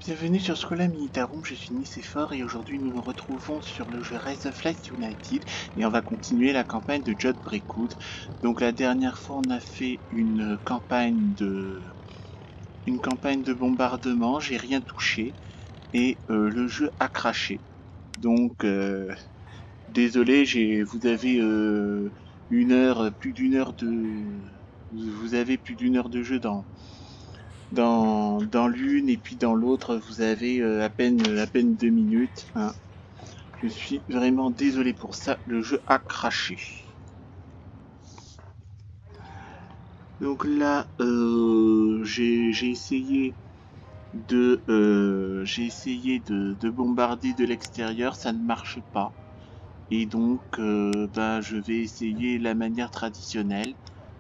Bienvenue sur Schola Militarum, je suis Nicéphore et aujourd'hui nous nous retrouvons sur le jeu Rise of Light United et on va continuer la campagne de Jot Breakwood. Donc la dernière fois on a fait une campagne de bombardement, j'ai rien touché et le jeu a craché. Donc désolé, vous avez plus d'une heure de jeu dans l'une et puis dans l'autre vous avez à peine 2 minutes. Hein. Je suis vraiment désolé pour ça, le jeu a craché. Donc là j'ai essayé de bombarder de l'extérieur, ça ne marche pas. Et donc je vais essayer la manière traditionnelle,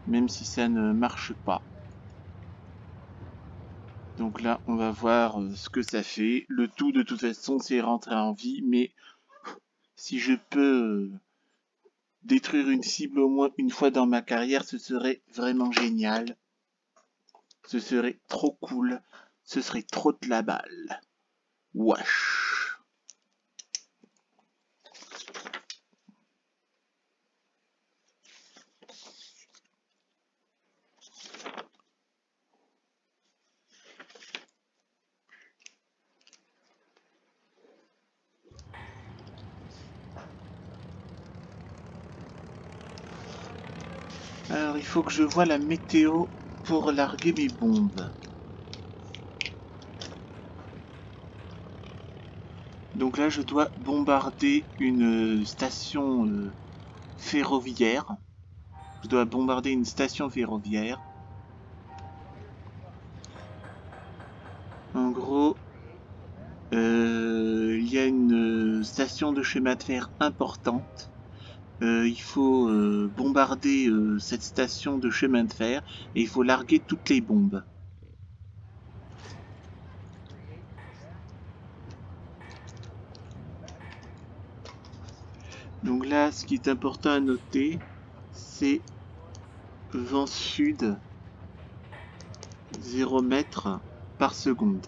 même si ça ne marche pas. Donc là, on va voir ce que ça fait. Le tout, de toute façon, c'est rentrer en vie. Mais si je peux détruire une cible au moins une fois dans ma carrière, ce serait vraiment génial. Ce serait trop cool. Ce serait trop de la balle. Wesh. Alors, il faut que je voie la météo pour larguer mes bombes. Donc là, je dois bombarder une station ferroviaire. Je dois bombarder une station ferroviaire. En gros, il y a une station de chemin de fer importante. Il faut bombarder cette station de chemin de fer et il faut larguer toutes les bombes. Donc là, ce qui est important à noter, c'est vent sud 0 mètres par seconde.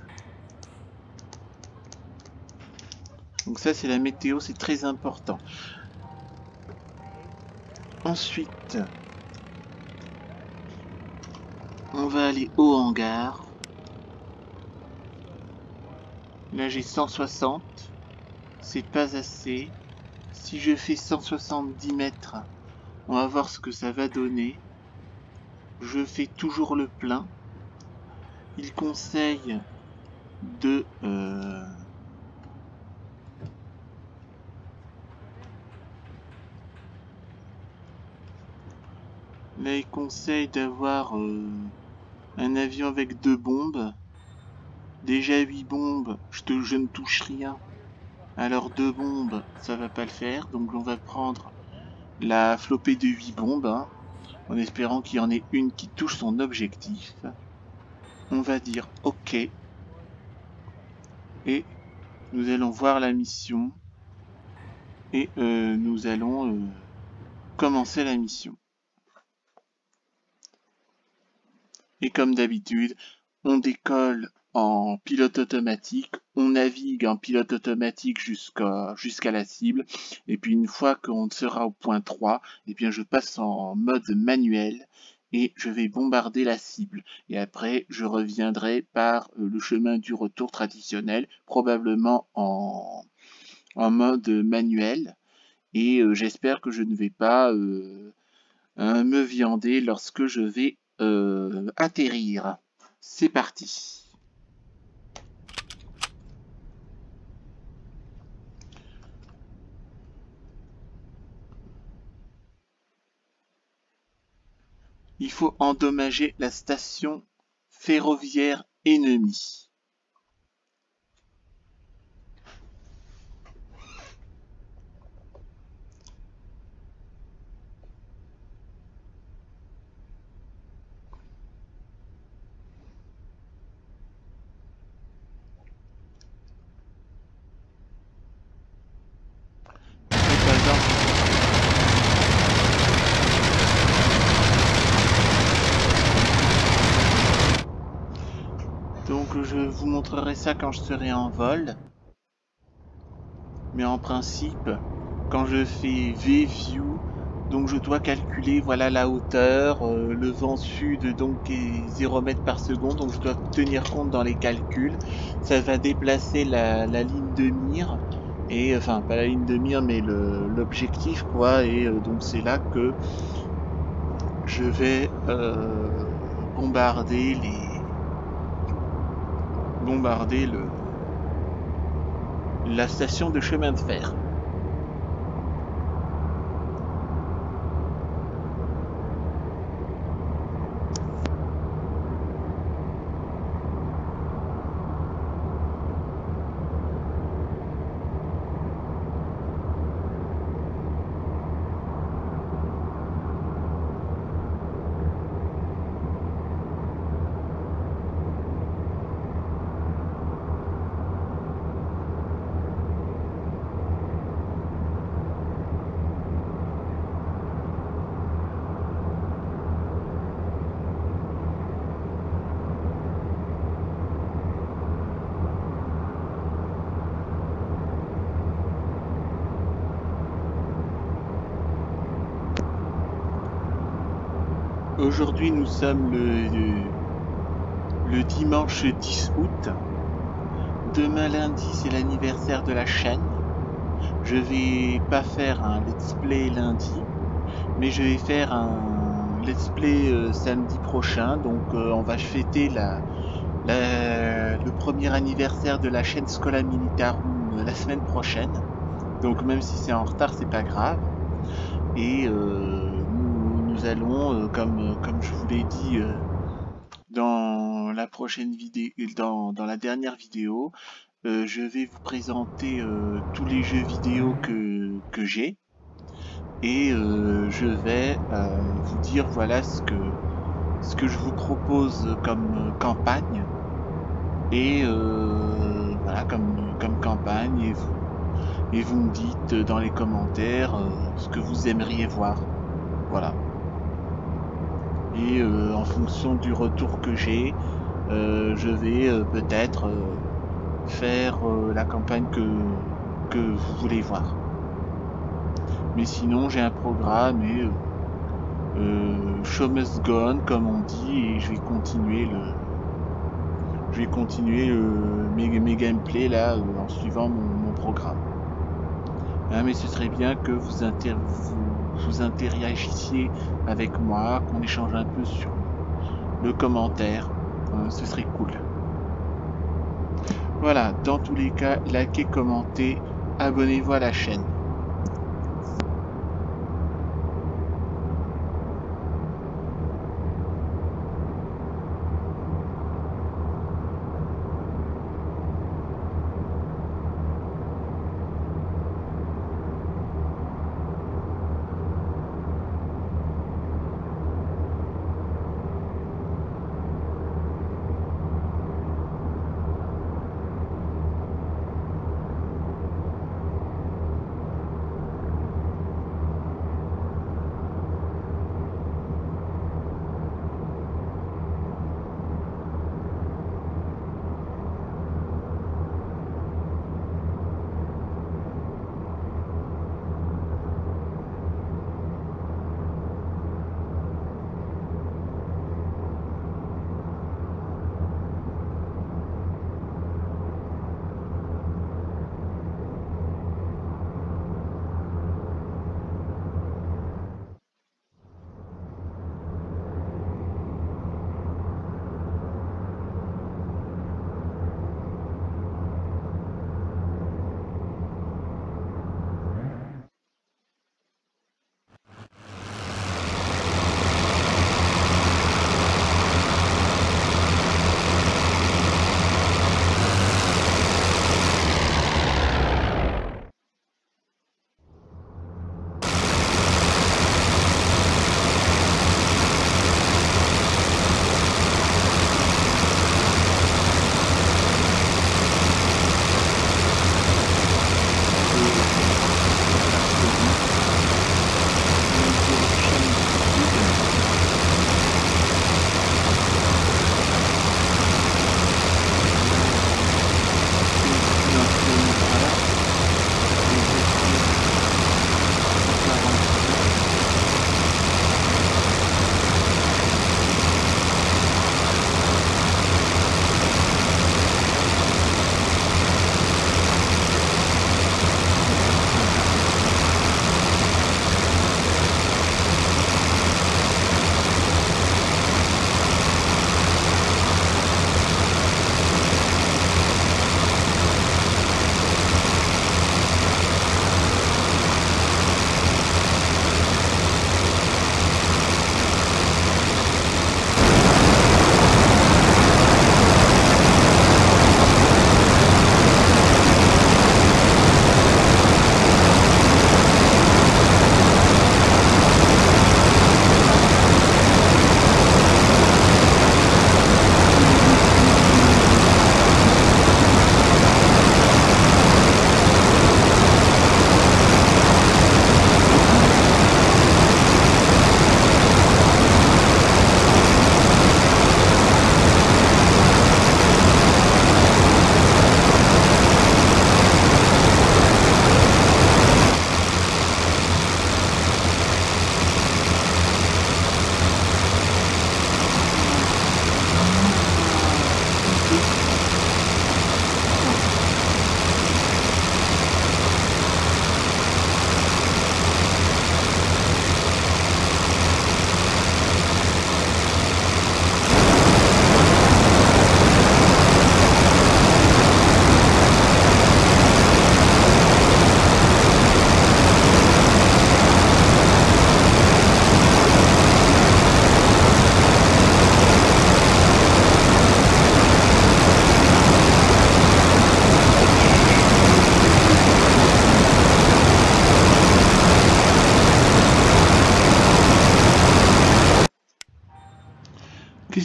Donc ça, c'est la météo, c'est très important. Ensuite, on va aller au hangar. Là, j'ai 160. C'est pas assez. Si je fais 170 mètres, on va voir ce que ça va donner. Je fais toujours le plein. Il conseille de... Là, il conseille d'avoir un avion avec 2 bombes. Déjà 8 bombes, je ne touche rien. Alors 2 bombes, ça va pas le faire. Donc on va prendre la flopée de 8 bombes, hein, en espérant qu'il y en ait une qui touche son objectif. On va dire OK. Et nous allons voir la mission. Et nous allons commencer la mission. Et comme d'habitude, on décolle en pilote automatique, on navigue en pilote automatique jusqu'à la cible, et puis une fois qu'on sera au point 3, eh bien je passe en mode manuel et je vais bombarder la cible. Et après, je reviendrai par le chemin du retour traditionnel, probablement en mode manuel, et j'espère que je ne vais pas me viander lorsque je vais atterrir. C'est parti. Il faut endommager la station ferroviaire ennemie. Donc je vous montrerai ça quand je serai en vol. Mais en principe, quand je fais V-View, donc je dois calculer voilà la hauteur, le vent sud donc est 0 mètres par seconde, donc je dois tenir compte dans les calculs. Ça va déplacer la ligne de mire, et enfin pas la ligne de mire mais l'objectif quoi, et donc c'est là que je vais bombarder la station de chemin de fer. Aujourd'hui, nous sommes le dimanche 10 août. Demain lundi, c'est l'anniversaire de la chaîne. Je vais pas faire un let's play lundi, mais je vais faire un let's play samedi prochain. Donc on va fêter le premier anniversaire de la chaîne Schola Militarum la semaine prochaine. Donc même si c'est en retard, c'est pas grave. Et nous allons, comme je vous l'ai dit dans la prochaine vidéo, dans la dernière vidéo, je vais vous présenter tous les jeux vidéo que j'ai, et je vais vous dire voilà ce que je vous propose comme campagne, et voilà comme campagne, et vous me dites dans les commentaires ce que vous aimeriez voir. Voilà. Et en fonction du retour que j'ai, je vais peut-être faire la campagne que vous voulez voir. Mais sinon, j'ai un programme, et show must go on, comme on dit, et je vais continuer mes gameplays là en suivant mon programme. Hein, mais ce serait bien que vous interagissiez avec moi, qu'on échange un peu sur le commentaire. Ce serait cool. Voilà, dans tous les cas, likez, commentez, abonnez-vous à la chaîne.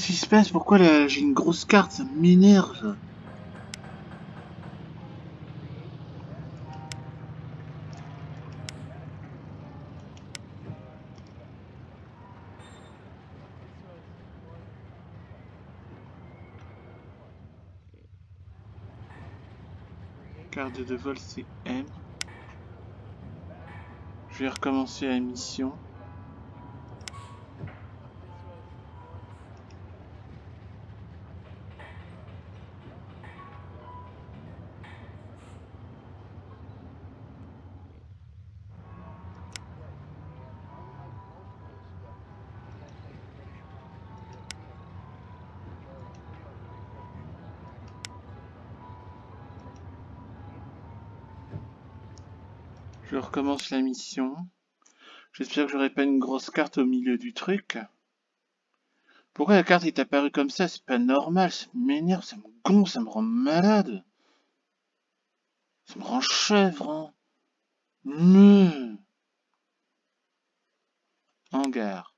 Qu'est-ce qui se passe? Pourquoi là, j'ai une grosse carte? Ça m'énerve. Carte de vol, c'est M. Je vais recommencer la mission. Je recommence la mission. J'espère que j'aurai pas une grosse carte au milieu du truc. Pourquoi la carte est apparue comme ça? C'est pas normal, ça m'énerve, ça me gonfle, ça me rend malade. Ça me rend chèvre, hein. Hangar.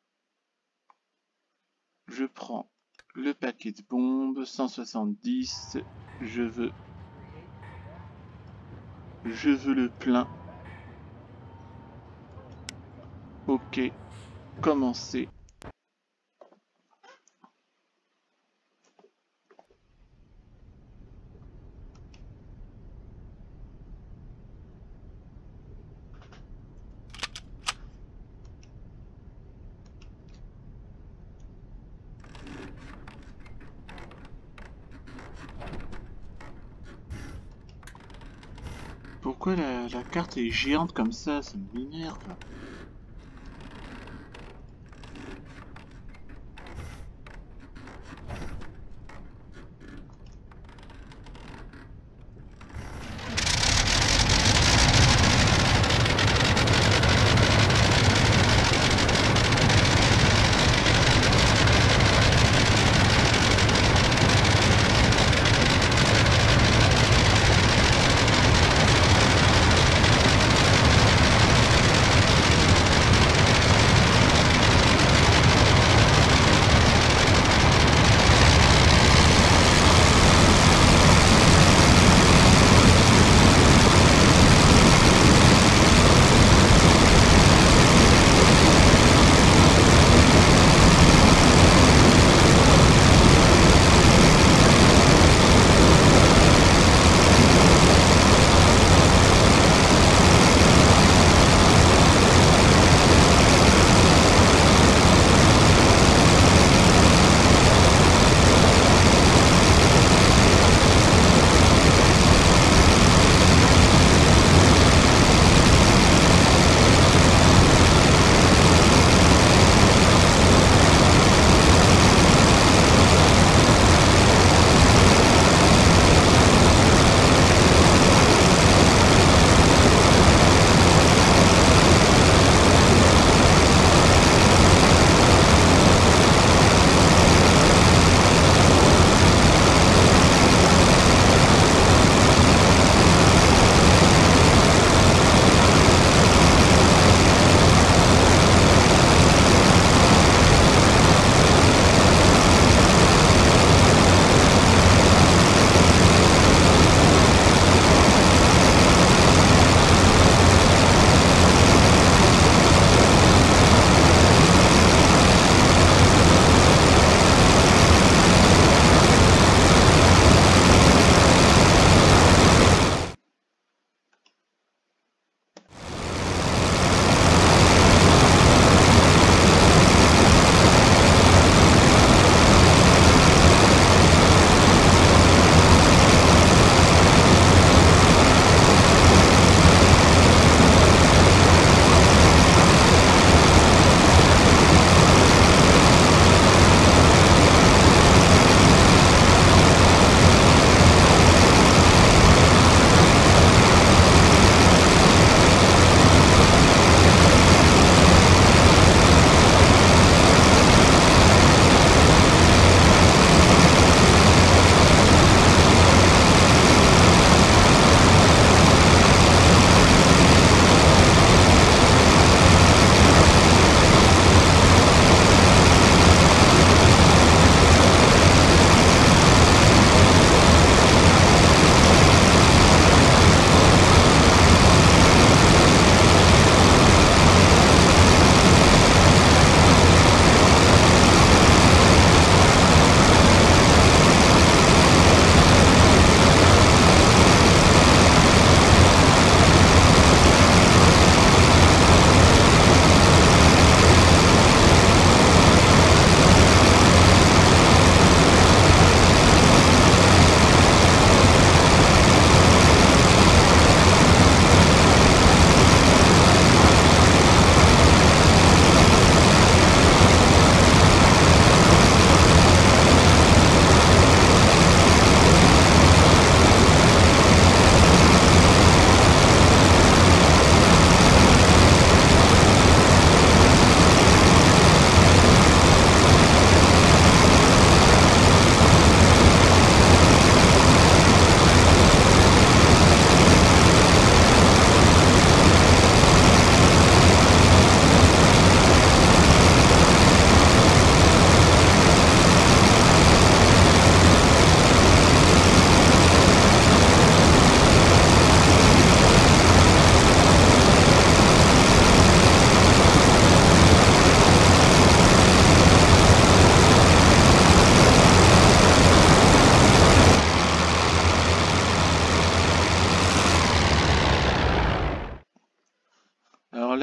Je prends le paquet de bombes, 170. Je veux le plein. Ok, commencer. Pourquoi la carte est géante comme ça m'énerve.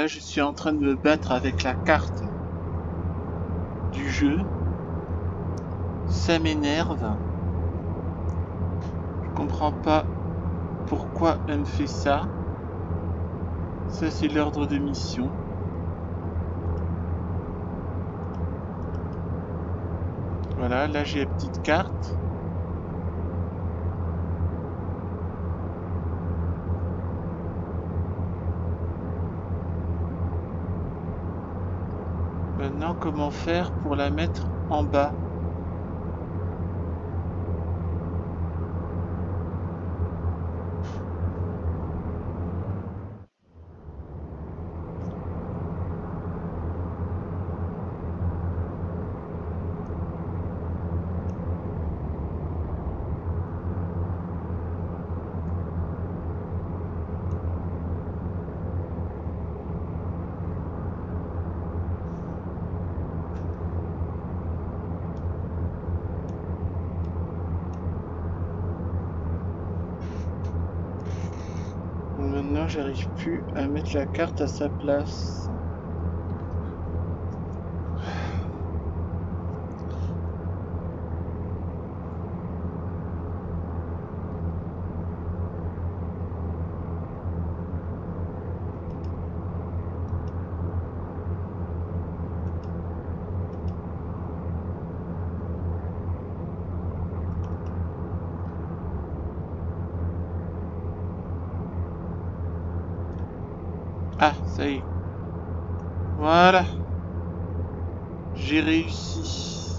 je suis en train de me battre avec la carte du jeu. Ça m'énerve. Je comprends pas pourquoi elle me fait ça. Ça, c'est l'ordre de mission. Voilà, là j'ai la petite carte. Maintenant, comment faire pour la mettre en bas? Maintenant, j'arrive plus à mettre la carte à sa place. Ah, ça y est. Voilà. J'ai réussi.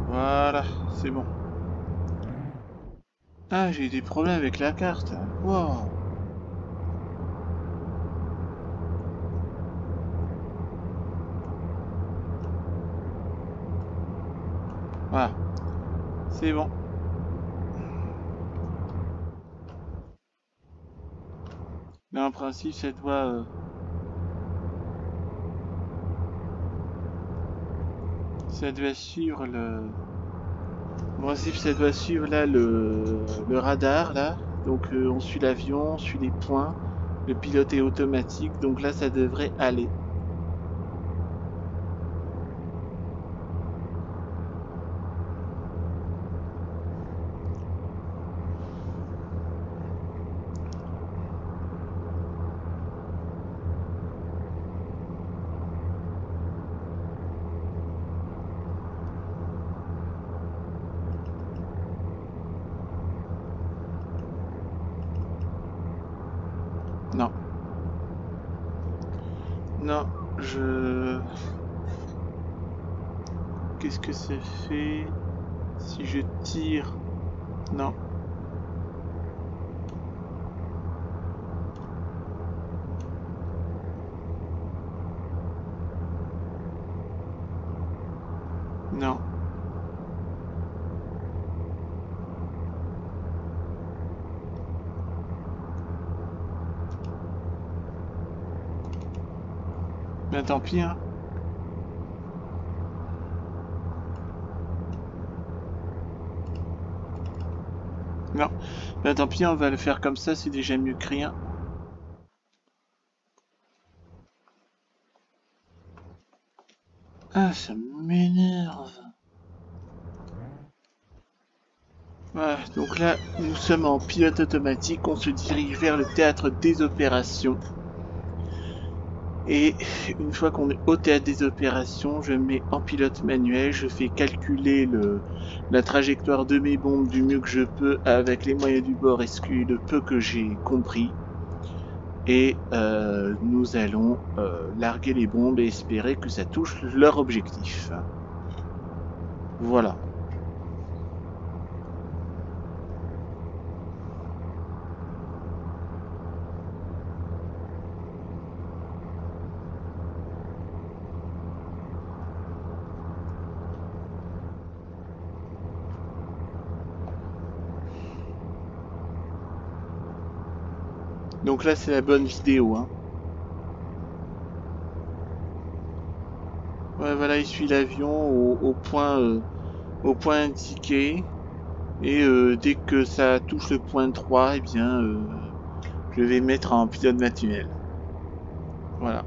Voilà, c'est bon. Ah, j'ai eu des problèmes avec la carte. Wow. Voilà, c'est bon. Mais en principe, ça doit suivre le... En principe, ça doit suivre là le radar là. Donc on suit l'avion, on suit les points. Le pilote est automatique, donc là ça devrait aller. Non. Non, je... Qu'est-ce que ça fait si je tire? Non. Non. Ben tant pis, hein. Non. Ben tant pis, on va le faire comme ça, c'est déjà mieux que rien. Ah, ça m'énerve. Voilà, donc là, nous sommes en pilote automatique, on se dirige vers le théâtre des opérations. Et une fois qu'on est au théâtre des opérations, je me mets en pilote manuel, je fais calculer la trajectoire de mes bombes du mieux que je peux avec les moyens du bord et le peu que j'ai compris. Et nous allons larguer les bombes et espérer que ça touche leur objectif. Voilà. Donc là, c'est la bonne vidéo, hein. Ouais, voilà, il suit l'avion au point indiqué. Et dès que ça touche le point 3, eh bien, je vais mettre en pilote manuel. Voilà.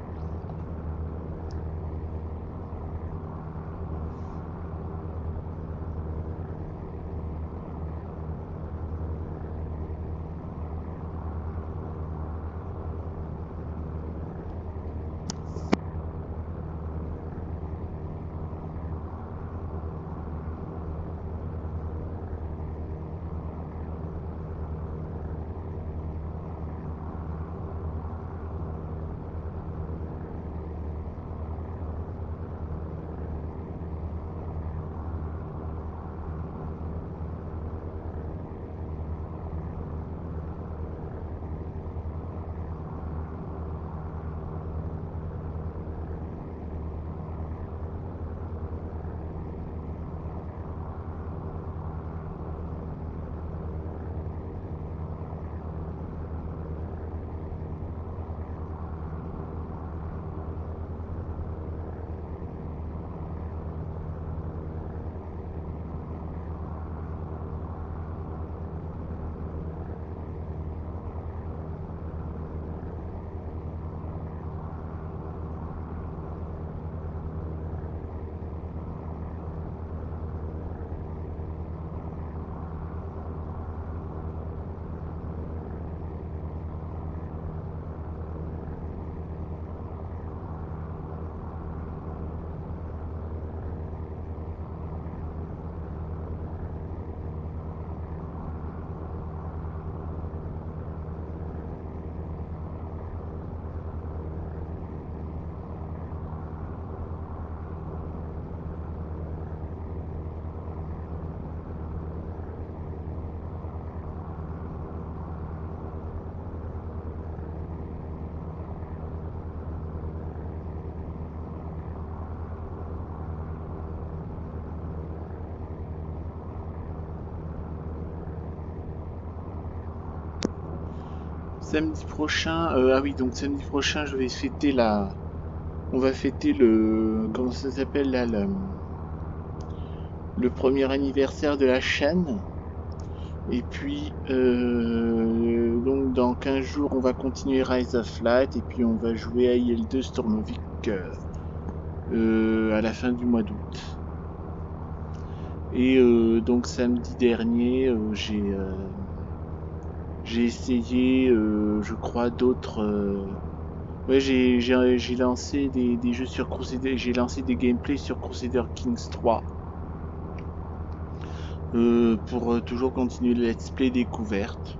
Samedi prochain, ah oui, donc samedi prochain, je vais fêter on va fêter comment ça s'appelle là, le premier anniversaire de la chaîne. Et puis, donc dans 15 jours, on va continuer Rise of Light, et puis on va jouer à IL2 Stormovik à la fin du mois d'août. Et donc samedi dernier, j'ai essayé, je crois, d'autres. Ouais, j'ai lancé des jeux sur Crusader, j'ai lancé des gameplays sur Crusader Kings 3 pour toujours continuer le let's play découverte.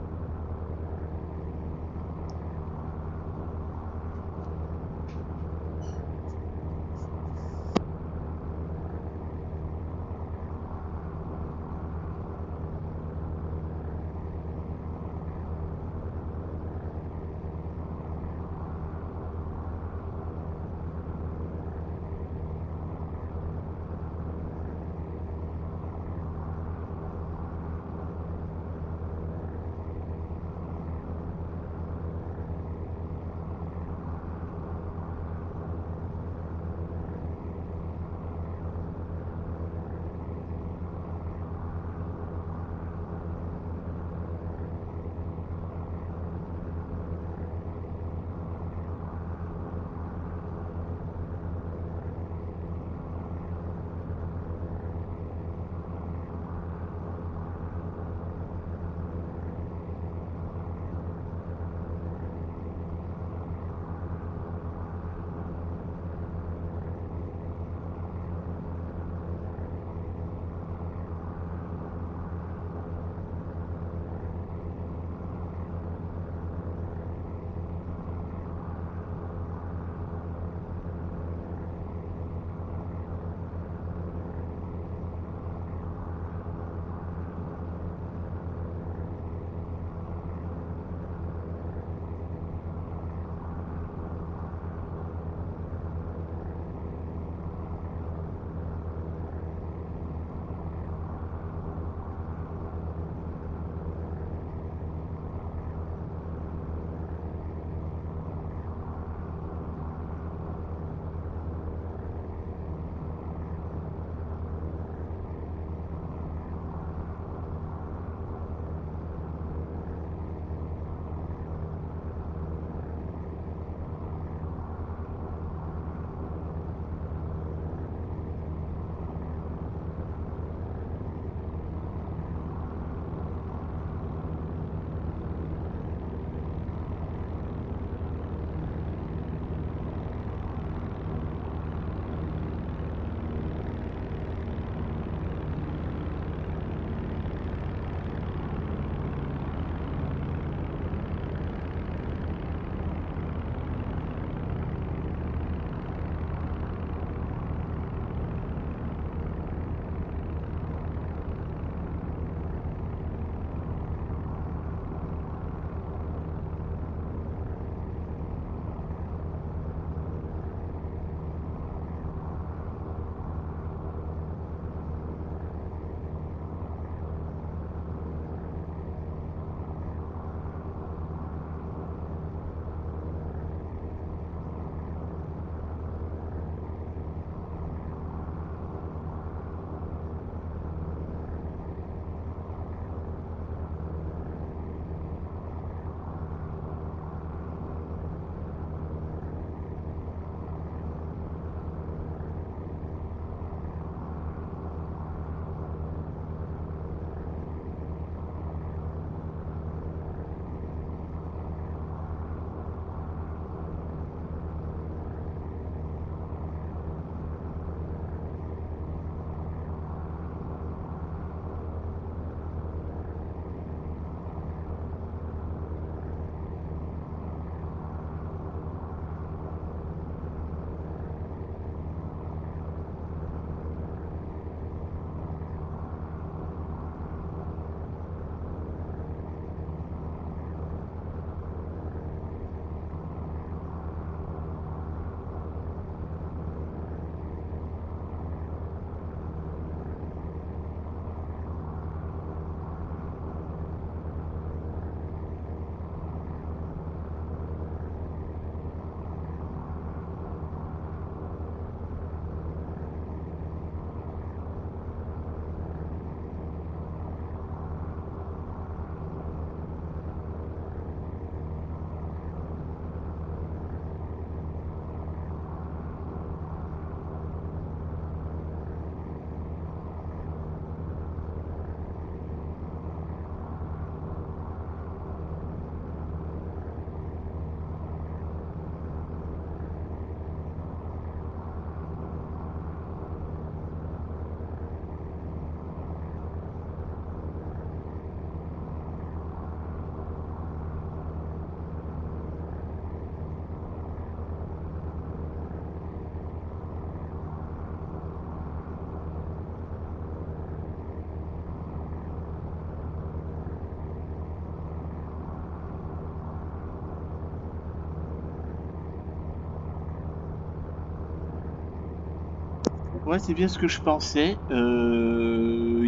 Ouais, c'est bien ce que je pensais. On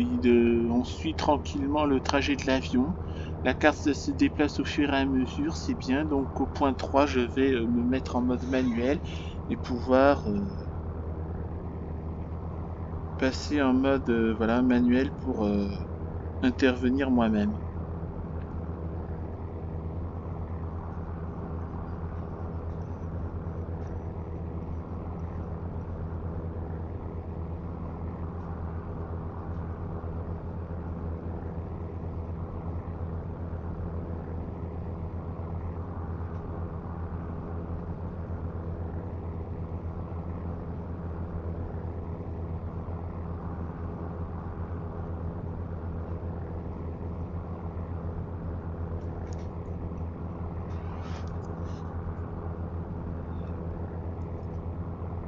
suit tranquillement le trajet de l'avion. La carte se déplace au fur et à mesure, c'est bien. Donc au point 3, je vais me mettre en mode manuel et pouvoir passer en mode voilà, manuel pour intervenir moi-même.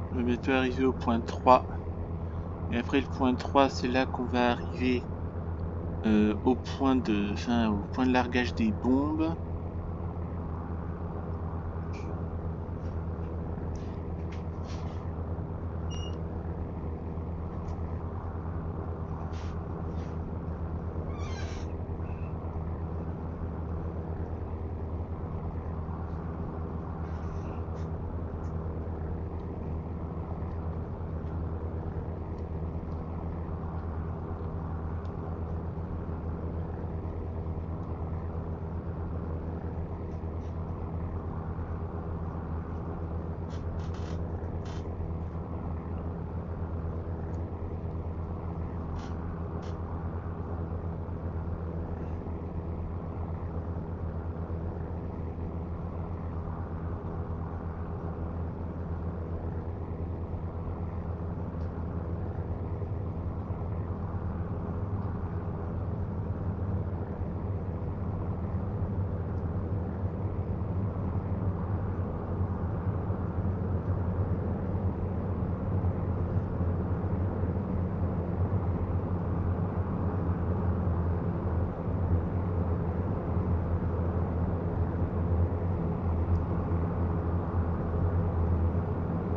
On va bientôt arriver au point 3. Et après le point 3, c'est là qu'on va arriver au point de largage des bombes.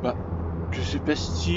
Bah, je sais pas si...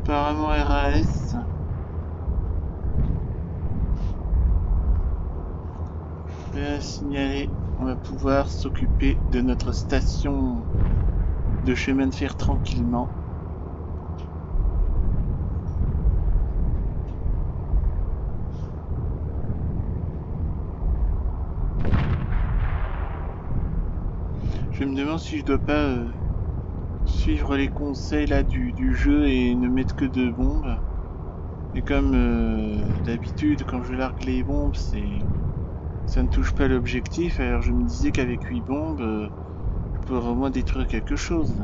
Apparemment RAS. Je vais signaler on va pouvoir s'occuper de notre station de chemin de fer tranquillement. Je me demande si je dois pas suivre les conseils là du jeu et ne mettre que 2 bombes. Et comme d'habitude, quand je largue les bombes, ça ne touche pas l'objectif. Alors je me disais qu'avec 8 bombes, je pourrais au moins détruire quelque chose.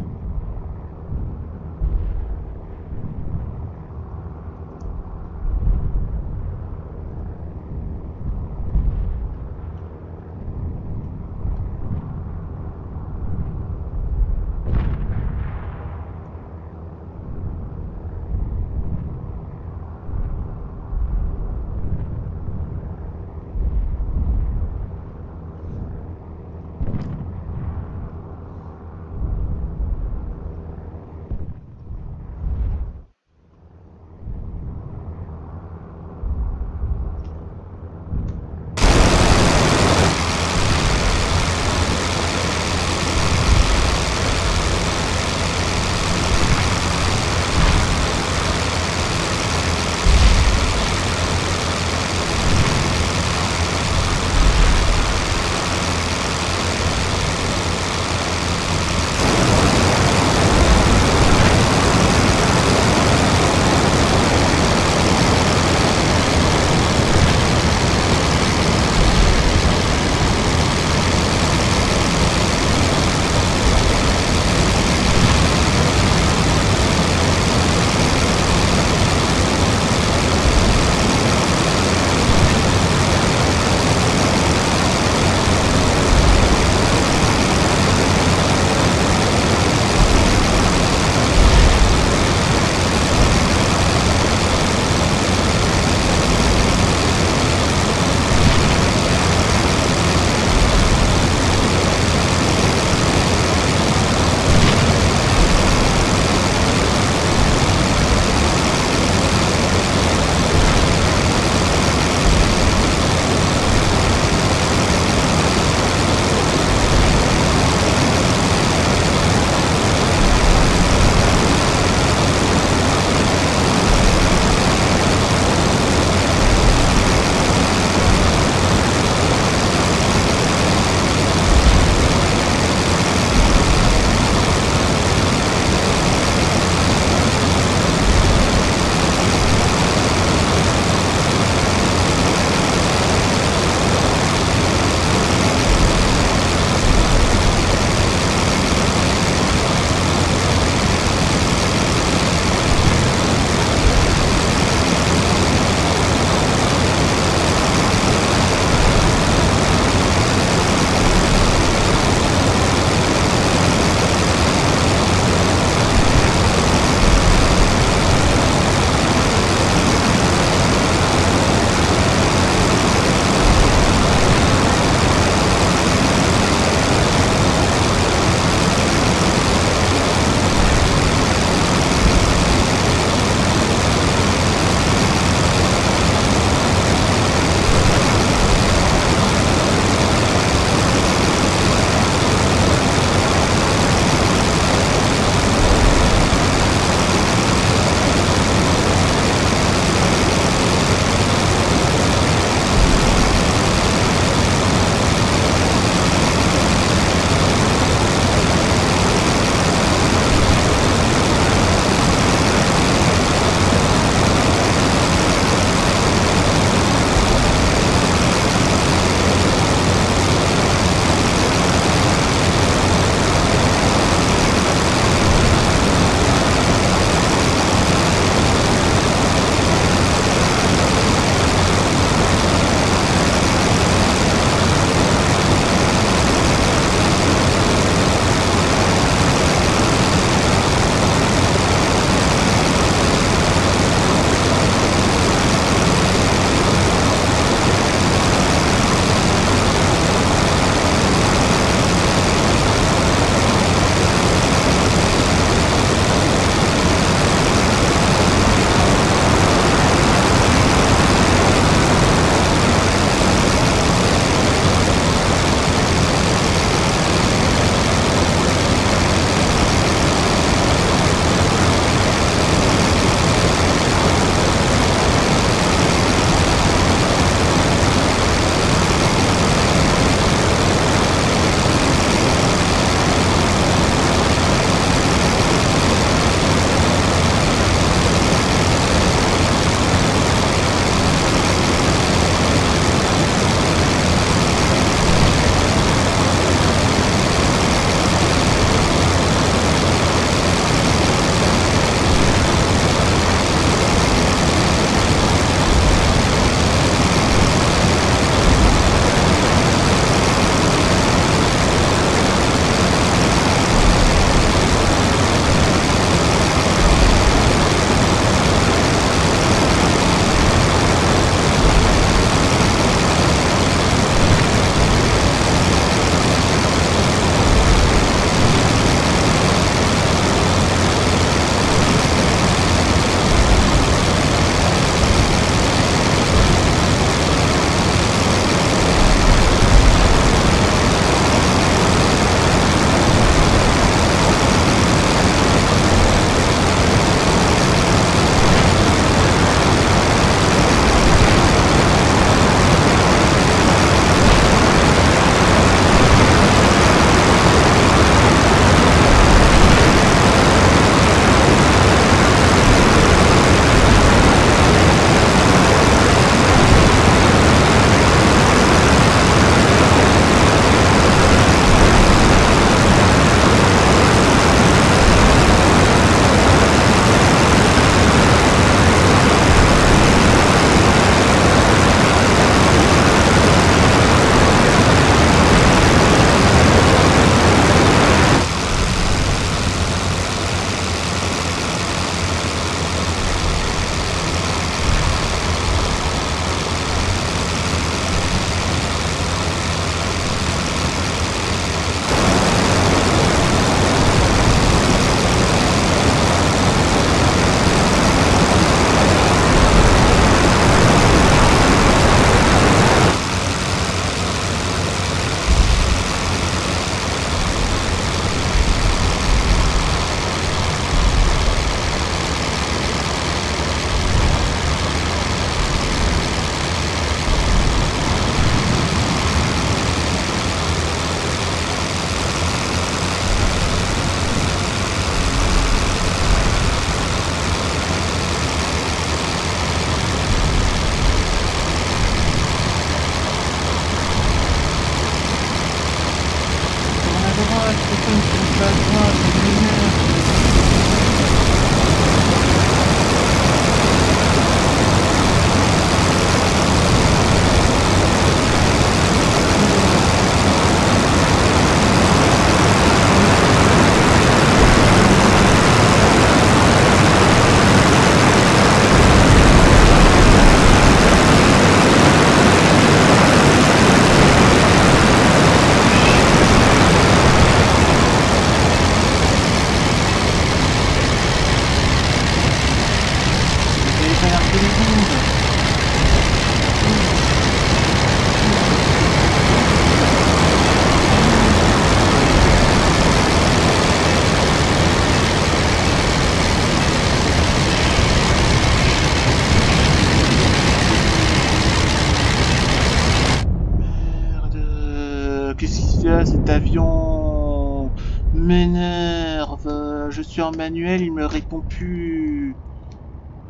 cet avion m'énerve. Je suis en manuel, il me répond plus.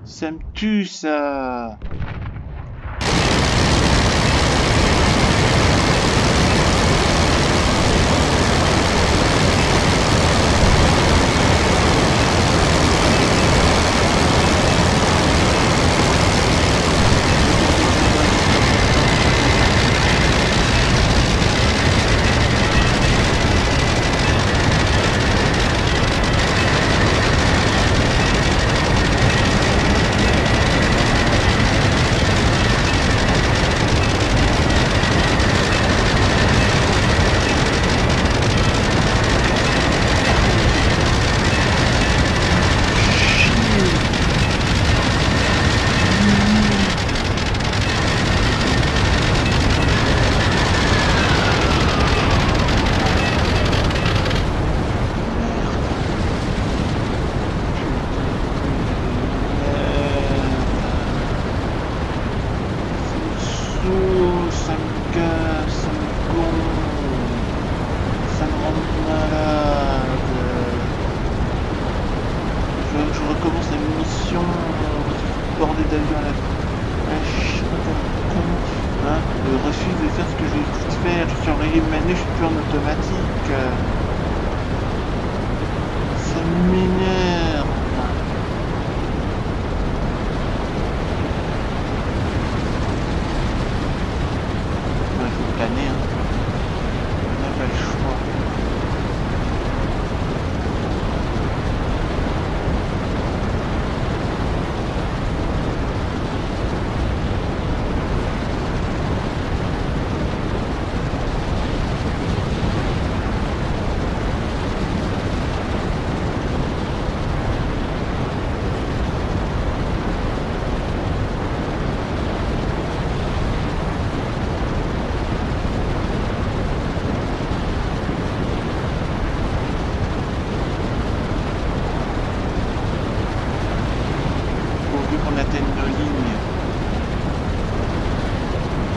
Ça me tue, ça.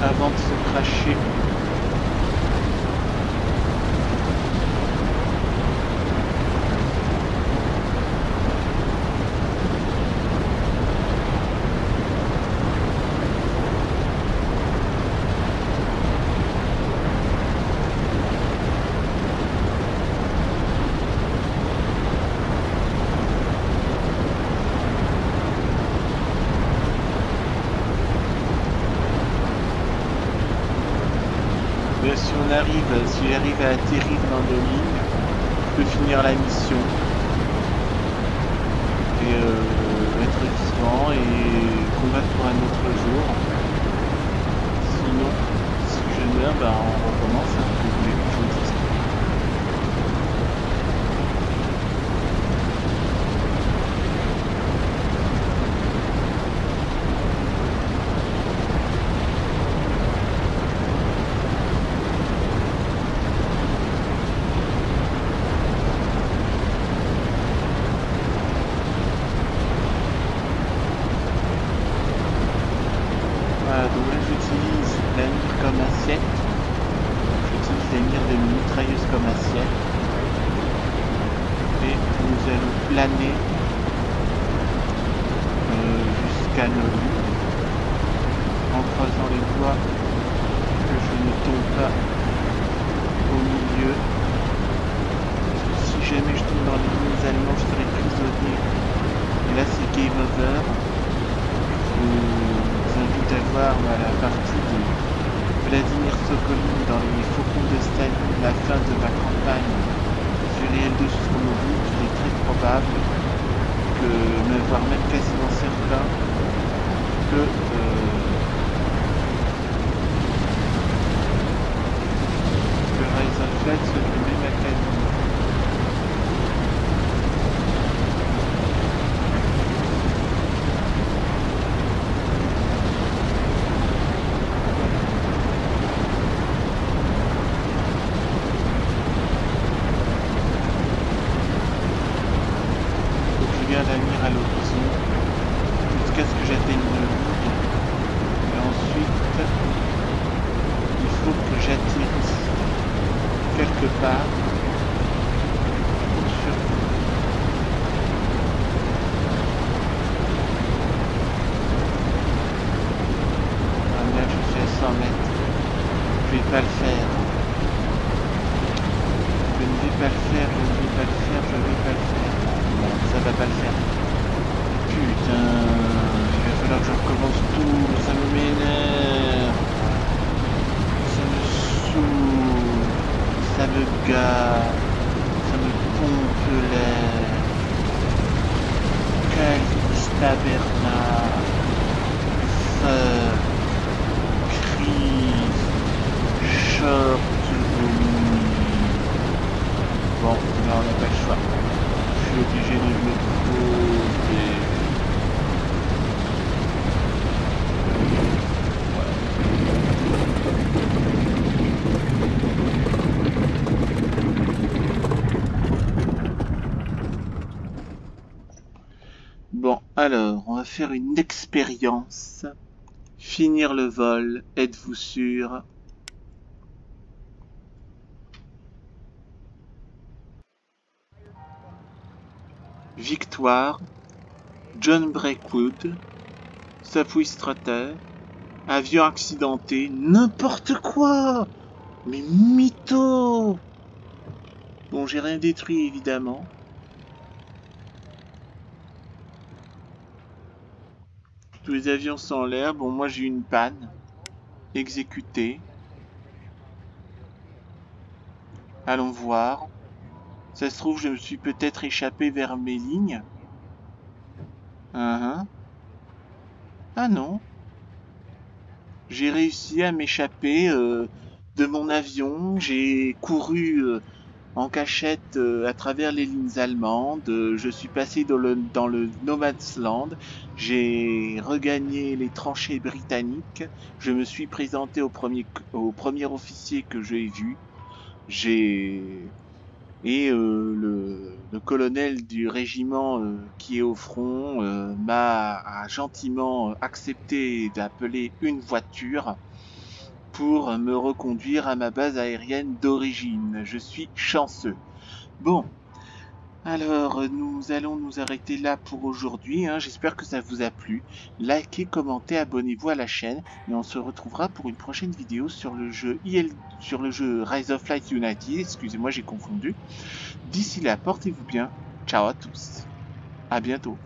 Avant de se cracher. Si j'arrive à atterrir dans nos lignes, je peux finir la mission et être vivant et combattre pour un autre jour. Sinon, si je meurs, ben, on recommence. Vous voulez que je vous dise. quelque part. Là, je suis à 100 mètres. Je vais pas le faire. Je ne vais pas le faire, je ne vais pas le faire, je vais pas le faire. Bon, ça va pas le faire. Putain, il va falloir que je recommence tout, ça m'énerve. Ça me saoule, ça me gave, ça me pompe l'air. Calice tabernacle, fuck, crise, short vomi. Bon, là on n'a pas le choix. Je suis obligé de me poser. Bon, alors, on va faire une expérience. Finir le vol, êtes-vous sûr? Victoire, John Breakwood, Safwi Strater, avion accidenté, n'importe quoi! Mais mytho! Bon, j'ai rien détruit évidemment. Tous les avions sont en l'air. Bon, moi j'ai eu une panne. Exécuté. Allons voir. Ça se trouve, je me suis peut-être échappé vers mes lignes. Ah non. J'ai réussi à m'échapper de mon avion. J'ai couru en cachette à travers les lignes allemandes. Je suis passé dans le No Man's Land. J'ai regagné les tranchées britanniques. Je me suis présenté au premier officier que j'ai vu. Et le colonel du régiment qui est au front m'a gentiment accepté d'appeler une voiture pour me reconduire à ma base aérienne d'origine. Je suis chanceux. Bon, alors nous allons nous arrêter là pour aujourd'hui. J'espère que ça vous a plu. Likez, commentez, abonnez-vous à la chaîne et on se retrouvera pour une prochaine vidéo sur le jeu Rise of Light United. Excusez-moi, j'ai confondu. D'ici là, portez-vous bien. Ciao à tous. À bientôt.